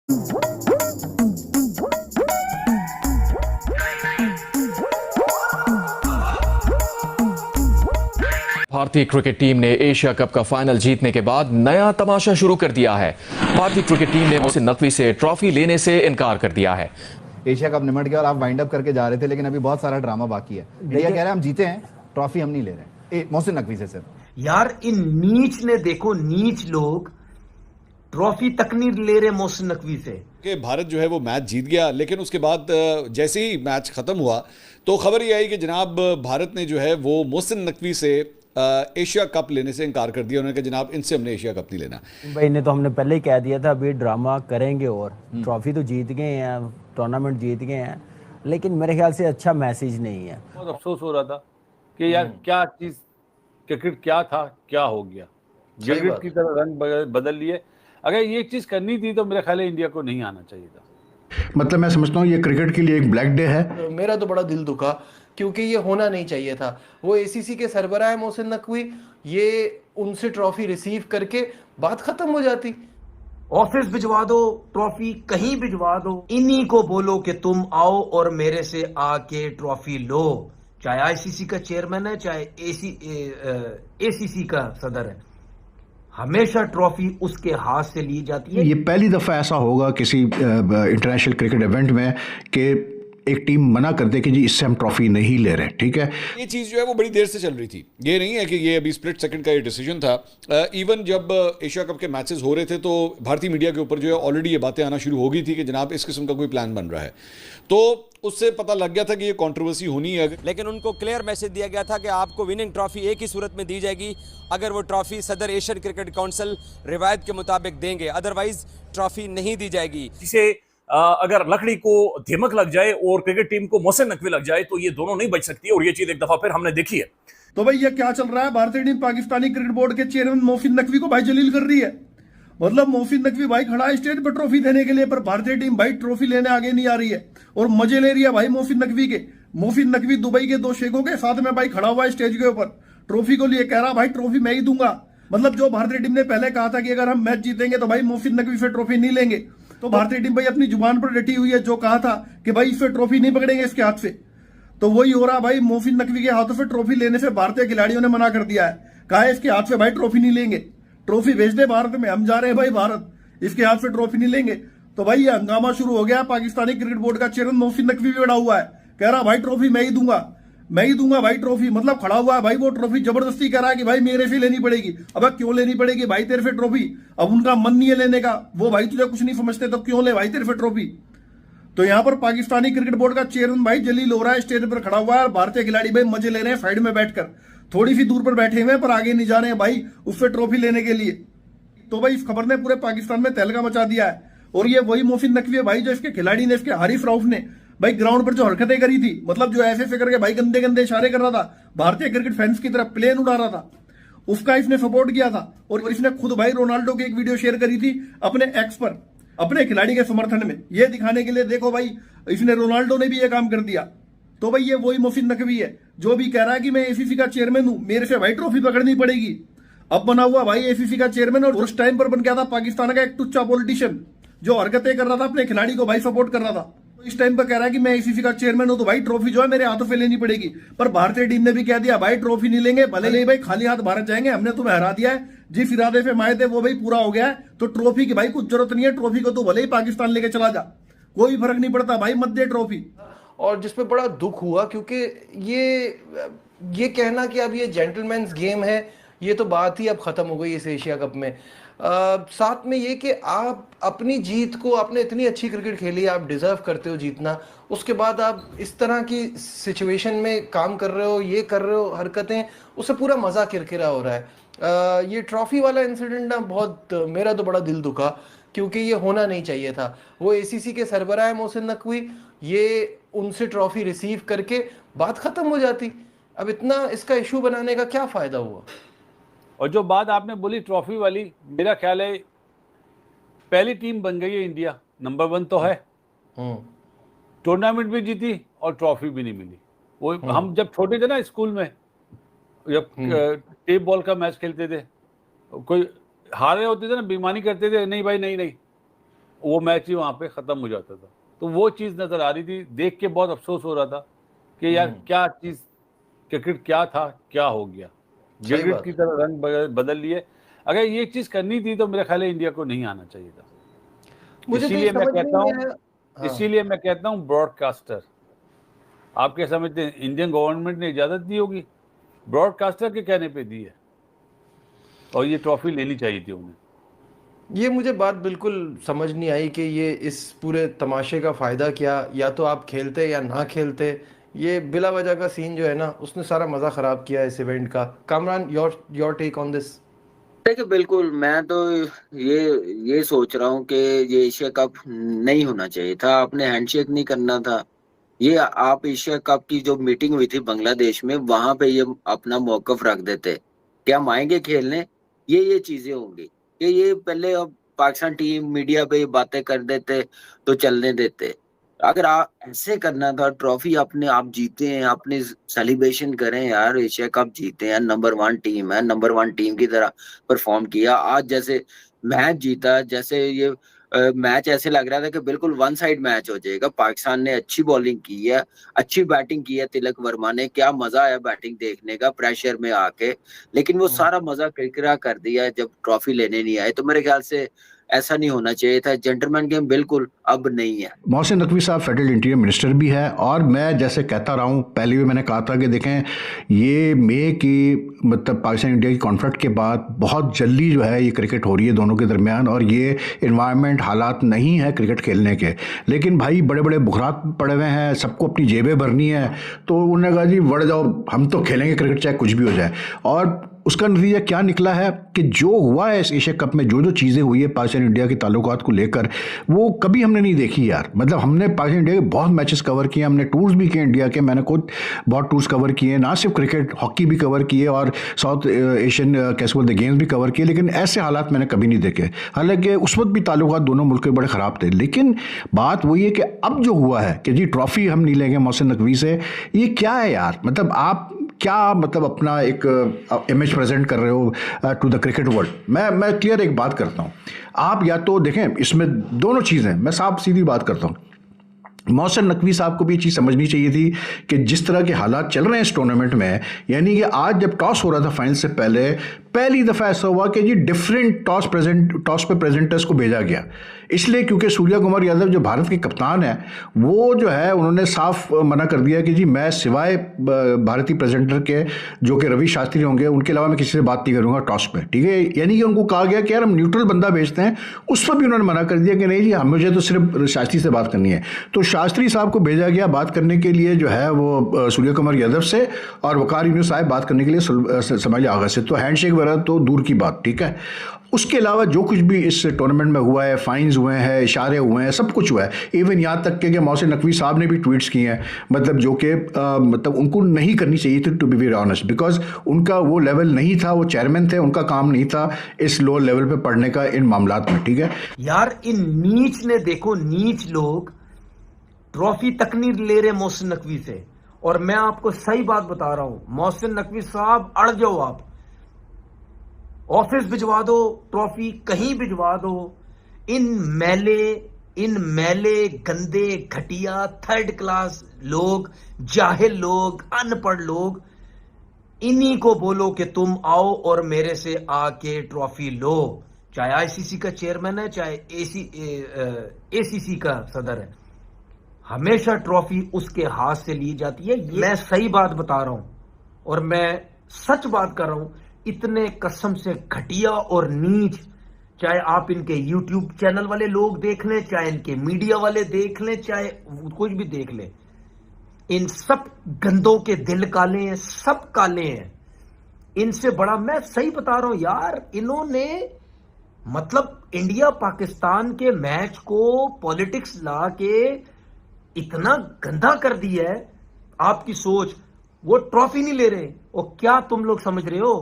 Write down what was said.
भारतीय cricket team ने Asia cup का फाइनल जीतने के बाद नया तमाशा शुरू कर दिया है। भारतीय क्रिकेट टीम ने मोहसिन नकवी से ट्रॉफी लेने से इनकार कर दिया है। एशिया कप निमट गया और आप वाइंड अप करके जा रहे थे, लेकिन अभी बहुत सारा ड्रामा बाकी है। इंडिया कह रहा है हम जीते हैं, ट्रॉफी हम नहीं ले रहे मोहसिन नकवी से सिर्फ। यार इन नीच ने देखो, नीच लोग ट्रॉफी तक नहीं ले रहे मोहसिन नकवी से। कि भारत जो है वो मैच जीत गया, लेकिन उसके बाद जैसे ही मैच खत्म हुआ तो खबर ये आई कि जनाब भारत ने जो है वो मोहसिन नकवी से एशिया कप लेने से इनकार कर दिया। उन्होंने कहा जनाब इनसे हमने एशिया कप नहीं लेना। भाई ने तो हमने पहले ही कह दिया था अभी ड्रामा करेंगे और ट्रॉफी तो जीत गए हैं, टूर्नामेंट जीत गए हैं, लेकिन मेरे ख्याल से अच्छा मैसेज नहीं है। बहुत अफसोस हो रहा था कि यार क्या चीज, क्रिकेट क्या था, क्या हो गया, गिरगिट की तरह रंग बदल लिए। अगर ये चीज करनी थी तो मेरे ख्याल है इंडिया को नहीं आना चाहिए था। मतलब मैं समझता हूँ ये क्रिकेट के लिए एक ब्लैक डे है। मेरा तो बड़ा दिल दुखा क्योंकि ये होना नहीं चाहिए था। वो एसीसी के सरबराह है मोहसिन नकवी, ये उनसे ट्रॉफी रिसीव करके बात खत्म हो जाती। ऑफिस भिजवा दो, ट्रॉफी कहीं भिजवा दो, इन्हीं को बोलो कि तुम आओ और मेरे से आके ट्रॉफी लो। चाहे आईसीसी का चेयरमैन है, चाहे एसीसी का सदर है, हमेशा ट्रॉफी उसके हाथ से ली जाती है। ये पहली दफा ऐसा होगा किसी इंटरनेशनल क्रिकेट इवेंट में कि एक टीम मना कर दे कि जी इससे हम ट्रॉफी नहीं ले रहे। ठीक है, ये चीज़ जो है वो बड़ी देर से चल रही थी। ये नहीं है कि ये अभी स्प्लिट सेकंड का ये डिसीजन था। इवन जब एशिया कप के मैचेस हो रहे थे तो भारतीय मीडिया के ऊपर जो है ऑलरेडी ये बातें आना शुरू हो गई थी कि जनाब इस किस्म का कोई प्लान बन रहा है। तो उससे पता लग गया था कि ये कंट्रोवर्सी होनी है। लेकिन उनको क्लियर मैसेज दिया गया था कि आपको विनिंग ट्रॉफी एक ही सूरत में दी जाएगी, अगर वो ट्रॉफी सदर एशियन क्रिकेट काउंसिल रिवायत के मुताबिक देंगे, अदरवाइज ट्रॉफी नहीं दी जाएगी। जिसे अगर लकड़ी को धमक लग जाए और क्रिकेट टीम को मोहसिन नकवी लग जाए तो ये दोनों नहीं बच सकती, और ये चीज एक दफा फिर हमने देखी है। तो भाई ये क्या चल रहा है? भारतीय टीम पाकिस्तानी क्रिकेट बोर्ड के चेयरमैन मोहसिन नकवी को भाई जलील कर रही है। मतलब मोहसिन नकवी भाई खड़ा है स्टेज पर ट्रॉफी देने के लिए, पर भारतीय टीम भाई ट्रॉफी लेने आगे नहीं आ रही है और मजे ले रही है भाई मोहसिन नकवी के। मोहसिन नकवी दुबई के दो शेखों के साथ में भाई खड़ा हुआ है स्टेज के ऊपर, ट्रॉफी को लिए कह रहा भाई ट्रॉफी मैं ही दूंगा। मतलब जो भारतीय टीम ने पहले कहा था कि अगर हम मैच जीतेंगे तो भाई मोहसिन नकवी से ट्रॉफी नहीं लेंगे, तो भारतीय टीम भाई अपनी जुबान पर डटी हुई है। जो कहा था कि भाई इससे ट्रॉफी नहीं पकड़ेंगे इसके हाथ से, तो वही हो रहा भाई। मोहसिन नकवी के हाथों से ट्रॉफी लेने से भारतीय खिलाड़ियों ने मना कर दिया है, कहा है इसके हाथ से भाई ट्रॉफी नहीं लेंगे, ट्रॉफी भेज दे भारत में, हम जा रहे हैं भाई भारत, इसके हाथ से ट्रॉफी नहीं लेंगे। तो भाई ये हंगामा शुरू हो गया। पाकिस्तानी क्रिकेट बोर्ड का चेयरमैन मोहसिन नकवी भी बड़ा हुआ है, कह रहा भाई ट्रॉफी मैं ही दूंगा, मैं ही दूंगा भाई ट्रॉफी। मतलब खड़ा हुआ है भाई वो ट्रॉफी जबरदस्ती कह रहा है कि भाई मेरे से लेनी पड़ेगी। अब क्यों लेनी पड़ेगी भाई तेरे से ट्रॉफी? अब उनका मन नहीं है लेने का, वो भाई तुझे कुछ नहीं समझते तो क्यों ले भाई तेरे से ट्रॉफी? तो यहाँ पर पाकिस्तानी क्रिकेट बोर्ड का चेयरमैन भाई जलील हो रहा है, स्टेज पर खड़ा हुआ है। भारतीय खिलाड़ी भाई मजे ले रहे हैं साइड में बैठकर, थोड़ी सी दूर पर बैठे हुए हैं पर आगे नहीं जा रहे हैं भाई उससे ट्रॉफी लेने के लिए। तो भाई इस खबर ने पूरे पाकिस्तान में तहलका मचा दिया है। और ये वही मोहसिन नकवी है भाई जो इसके खिलाड़ी ने, इसके हारिफ रऊफ ने भाई ग्राउंड पर जो हरकतें करी थी, मतलब जो ऐसे करके भाई गंदे गंदे इशारे कर रहा था भारतीय क्रिकेट फैंस की तरफ, प्लेन उड़ा रहा था, उसका इसने सपोर्ट किया था। और इसने खुद भाई रोनाल्डो की एक वीडियो शेयर करी थी अपने एक्स पर, अपने खिलाड़ी के समर्थन में, ये दिखाने के लिए देखो भाई इसने, रोनाल्डो ने भी ये काम कर दिया। तो भाई ये वही मोहसिन नकवी है जो भी कह रहा है कि मैं एसीसी का चेयरमैन हूं, मेरे से भाई ट्रॉफी पकड़नी पड़ेगी। अब बना हुआ भाई एसीसी का चेयरमैन, और उस टाइम पर बन गया था पाकिस्तान का एक टुच्चा पॉलिटिशियन जो हरकतें कर रहा था, अपने खिलाड़ी को भाई सपोर्ट कर रहा था। इस टाइम पर कह रहा है कि मैं एसीसी का चेयरमैन हूं तो भाई ट्रॉफी जो है मेरे हाथों से लेनी पड़ेगी। पर भारतीय टीम ने भी कह दिया भाई ट्रॉफी नहीं लेंगे, भले ही भाई खाली हाथ भारत जाएंगे, हमने तुम्हें हरा दिया है, जिस इरादे से माए थे वो भाई पूरा हो गया है, तो ट्रॉफी की भाई कुछ जरूरत नहीं है, ट्रॉफी को तो भले ही पाकिस्तान लेके चला जा, कोई फर्क नहीं पड़ता भाई, मत दे ट्रॉफी। और जिसपे बड़ा दुख हुआ क्योंकि ये कहना कि अब ये जेंटलमैन्स गेम है, ये तो बात ही अब खत्म हो गई इस एशिया कप में। साथ में ये कि आप अपनी जीत को, आपने इतनी अच्छी क्रिकेट खेली, आप डिजर्व करते हो जीतना, उसके बाद आप इस तरह की सिचुएशन में काम कर रहे हो, ये कर रहे हो हरकतें, उससे पूरा मज़ा किरकिरा हो रहा है। ये ट्रॉफी वाला इंसिडेंट ना बहुत, मेरा तो बड़ा दिल दुखा क्योंकि ये होना नहीं चाहिए था। वो एसीसी के सरबराह है मोहसिन नकवी, ये उनसे ट्रॉफी रिसीव करके बात खत्म हो जाती। अब इतना इसका इशू बनाने का क्या फ़ायदा हुआ? और जो बात आपने बोली ट्रॉफी वाली, मेरा ख्याल है पहली टीम बन गई है इंडिया, नंबर 1 तो है, टूर्नामेंट भी जीती और ट्रॉफी भी नहीं मिली। वो हम जब छोटे थे ना स्कूल में, जब टेप बॉल का मैच खेलते थे, कोई हारे होते थे ना, बेईमानी करते थे, नहीं भाई नहीं नहीं, वो मैच ही वहां पे खत्म हो जाता था। तो वो चीज नजर आ रही थी, देख के बहुत अफसोस हो रहा था कि यार क्या चीज, क्रिकेट क्या था, क्या हो गया, गिरगिट की तरह रंग बदल लिए। अगर ये चीज करनी थी तो मेरे ख्याल है इंडिया को नहीं आना चाहिए था। इसीलिए मैं कहता हूँ ब्रॉडकास्टर, आप क्या समझते हैं, इंडियन गवर्नमेंट ने इजाजत दी होगी? ब्रॉडकास्टर के कहने पे दी है, और ये ट्रॉफी लेनी चाहिए थी उन्हें। ये मुझे बात बिल्कुल समझ नहीं आई कि ये इस पूरे तमाशे का फ़ायदा क्या, या तो आप खेलते या ना खेलते। ये बिला वजह का सीन जो है ना, उसने सारा मज़ा ख़राब किया इस इवेंट का। Kamran, your take on this? देखिए बिल्कुल, मैं तो ये सोच रहा हूँ कि ये एशिया कप नहीं होना चाहिए था, आपने हैंडशेक नहीं करना था। ये आप एशिया कप की जो मीटिंग हुई थी बांग्लादेश में, वहां पे ये अपना मौकफ रख देते कि हम आएंगे खेलने, ये चीजें होंगी कि ये पहले अब पाकिस्तान टीम मीडिया पे बातें कर देते तो चलने देते। अगर आप ऐसे करना था, ट्रॉफी अपने आप जीते हैं, अपने सेलिब्रेशन करें यार, एशिया कप जीते हैं, नंबर 1 टीम है, नंबर 1 टीम की तरह परफॉर्म किया। आज जैसे मैच जीता, जैसे ये मैच ऐसे लग रहा था कि बिल्कुल वन साइड मैच हो जाएगा। पाकिस्तान ने अच्छी बॉलिंग की है, अच्छी बैटिंग की है तिलक वर्मा ने, क्या मजा आया बैटिंग देखने का प्रेशर में आके, लेकिन वो सारा मजा किरकिरा कर दिया जब ट्रॉफी लेने नहीं आए। तो मेरे ख्याल से ऐसा नहीं होना चाहिए था, जेंटलमैन गेम बिल्कुल अब नहीं है। मोहसिन नकवी साहब फेडरल इंटीरियर मिनिस्टर भी है, और मैं जैसे कहता रहा हूँ, पहले भी मैंने कहा था कि देखें, ये मई की मतलब पाकिस्तान इंडिया की कॉन्फ्लिक्ट के बाद बहुत जल्दी जो है ये क्रिकेट हो रही है दोनों के दरमियान, और ये इन्वायरमेंट हालात नहीं है क्रिकेट खेलने के। लेकिन भाई बड़े बड़े बुखरात पड़े हुए हैं, सबको अपनी जेबें भरनी है, तो उन्होंने कहा जी बढ़ जाओ, हम तो खेलेंगे क्रिकेट चाहे कुछ भी हो जाए। और उसका नतीजा क्या निकला है कि जो हुआ है इस एशिया कप में, जो चीज़ें हुई है पाकिस्तान इंडिया के ताल्लुकात को लेकर, वो कभी हमने नहीं देखी यार। मतलब हमने पाकिस्तान इंडिया के बहुत मैचेस कवर किए, हमने टूर्स भी किए इंडिया के, मैंने खुद बहुत टूर्स कवर किए, ना सिर्फ क्रिकेट, हॉकी भी कवर किए और साउथ एशियन कैसे बोलते गेम्स भी कवर किए, लेकिन ऐसे हालात मैंने कभी नहीं देखे। हालांकि उस वक्त भी ताल्लुकात दोनों मुल्क के बड़े ख़राब थे, लेकिन बात वही है कि अब जो हुआ है कि जी ट्रॉफ़ी हम नहीं लेंगे मोहसिन नकवी से, ये क्या है यार? मतलब आप क्या मतलब अपना एक इमेज प्रेजेंट कर रहे हो टू द क्रिकेट वर्ल्ड? मैं क्लियर एक बात करता हूँ, आप या तो देखें, इसमें दोनों चीज़ें, मैं साफ सीधी बात करता हूँ, मोहसिन नकवी साहब को भी ये चीज़ समझनी चाहिए थी कि जिस तरह के हालात चल रहे हैं इस टूर्नामेंट में, यानी कि आज जब टॉस हो रहा था फाइनल से पहले, पहली दफ़ा ऐसा हुआ कि जी डिफरेंट टॉस पे प्रेजेंटर्स को भेजा गया, इसलिए क्योंकि सूर्या कुमार यादव जो भारत के कप्तान हैं, वो जो है उन्होंने साफ मना कर दिया कि जी मैं सिवाय भारतीय प्रेजेंटर के जो कि रवि शास्त्री होंगे, उनके अलावा मैं किसी से बात नहीं करूँगा टॉस पे, ठीक है। यानी कि उनको कहा गया कि यार हम न्यूट्रल बंदा भेजते हैं, उस पर भी उन्होंने मना कर दिया कि नहीं जी मुझे तो सिर्फ शास्त्री से बात करनी है। तो शास्त्री साहब को भेजा गया बात करने के लिए जो है वो सूर्या कुमार यादव से, और वकार यूनुस साहब बात करने के लिए समाइल आगा से। तो हैंडशेक वगैरह तो दूर की बात, ठीक है। उसके अलावा जो कुछ भी इस टूर्नामेंट में हुआ है, फाइन्स हुए हैं, इशारे हुए हैं, सब कुछ हुआ है। इवन यहाँ तक कि मोहसिन नकवी साहब ने भी ट्वीट्स किए हैं, मतलब जो कि मतलब उनको नहीं करनी चाहिए थी, to be very honest, because उनका वो लेवल नहीं था, वो चेयरमैन थे, उनका काम नहीं था इस लो लेवल पे पढ़ने का इन मामलात में, ठीक है। यार इन नीच ने, देखो नीच लोग ट्रॉफी तक नहीं ले रहे मोहसिन नकवी से। और मैं आपको सही बात बता रहा हूं, मोहसिन नकवी साहब अड़ जाओ, आप ऑफिस भिजवा दो, ट्रॉफी कहीं भिजवा दो। इन मैले गंदे घटिया थर्ड क्लास लोग, जाहिल लोग, अनपढ़ लोग, इन्हीं को बोलो कि तुम आओ और मेरे से आके ट्रॉफी लो। चाहे आईसीसी का चेयरमैन है, चाहे एसीसी का सदर है, हमेशा ट्रॉफी उसके हाथ से ली जाती है। मैं सही बात बता रहा हूं और मैं सच बात कर रहा हूं। इतने कसम से घटिया और नीच, चाहे आप इनके YouTube चैनल वाले लोग देख लें, चाहे इनके मीडिया वाले देख लें, चाहे कुछ भी देख लें, इन सब गंदों के दिल काले हैं, सब काले हैं। इनसे बड़ा मैं सही बता रहा हूं यार, इन्होंने मतलब इंडिया पाकिस्तान के मैच को पॉलिटिक्स ला के इतना गंदा कर दिया है। आपकी सोच, वो ट्रॉफी नहीं ले रहे, और क्या तुम लोग समझ रहे हो?